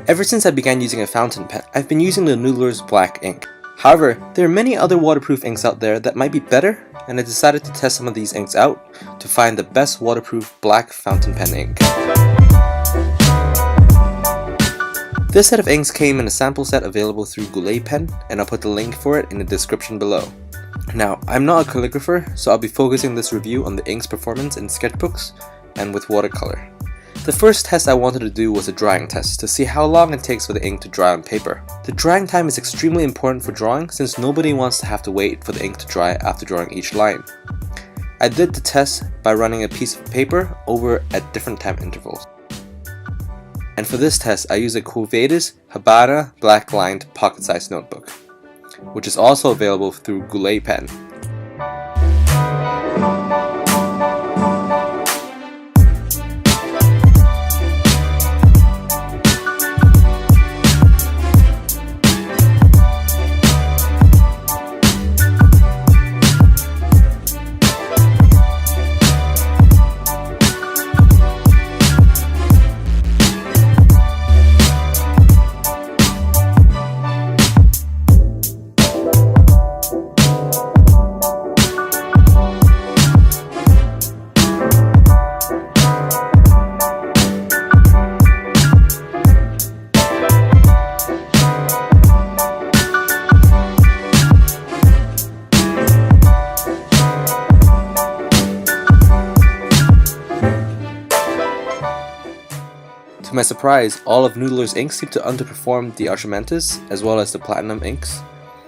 Ever since I began using a fountain pen, I've been using the Noodler's black ink. However, there are many other waterproof inks out there that might be better, and I decided to test some of these inks out to find the best waterproof black fountain pen ink. This set of inks came in a sample set available through Goulet Pen, and I'll put the link for it in the description below. Now, I'm not a calligrapher, so I'll be focusing this review on the ink's performance in sketchbooks and with watercolor. The first test I wanted to do was a drying test to see how long it takes for the ink to dry on paper. The drying time is extremely important for drawing since nobody wants to have to wait for the ink to dry after drawing each line. I did the test by running a piece of paper over at different time intervals. And for this test I used a Quo-vadis Habana black lined pocket-sized notebook, which is also available through Goulet Pen. To my surprise, all of Noodler's inks seem to underperform the Archimentis as well as the Platinum inks.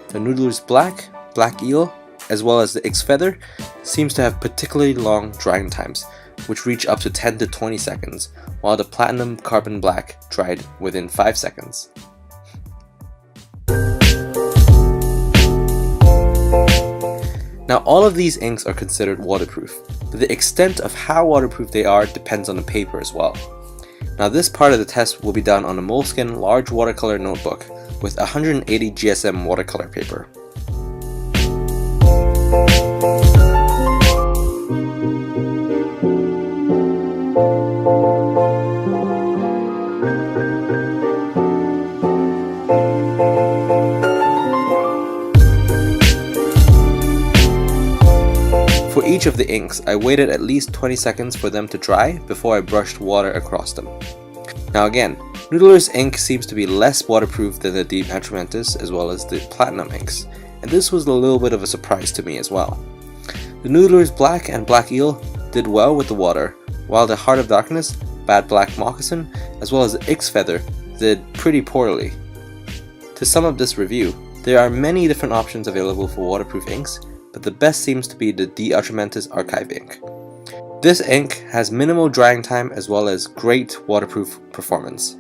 The Noodler's Black, Black Eel, as well as the X Feather seems to have particularly long drying times, which reach up to 10 to 20 seconds, while the Platinum Carbon Black dried within 5 seconds. Now all of these inks are considered waterproof, but the extent of how waterproof they are depends on the paper as well. Now this part of the test will be done on a Moleskine large watercolor notebook with 180 GSM watercolor paper. For each of the inks, I waited at least 20 seconds for them to dry before I brushed water across them. Now again, Noodler's ink seems to be less waterproof than the Deep Atramantis as well as the Platinum inks, and this was a little bit of a surprise to me as well. The Noodler's Black and Black Eel did well with the water, while the Heart of Darkness, Bad Black Moccasin, as well as the X Feather did pretty poorly. To sum up this review, there are many different options available for waterproof inks, but the best seems to be the De Atramantis Archive ink. This ink has minimal drying time as well as great waterproof performance.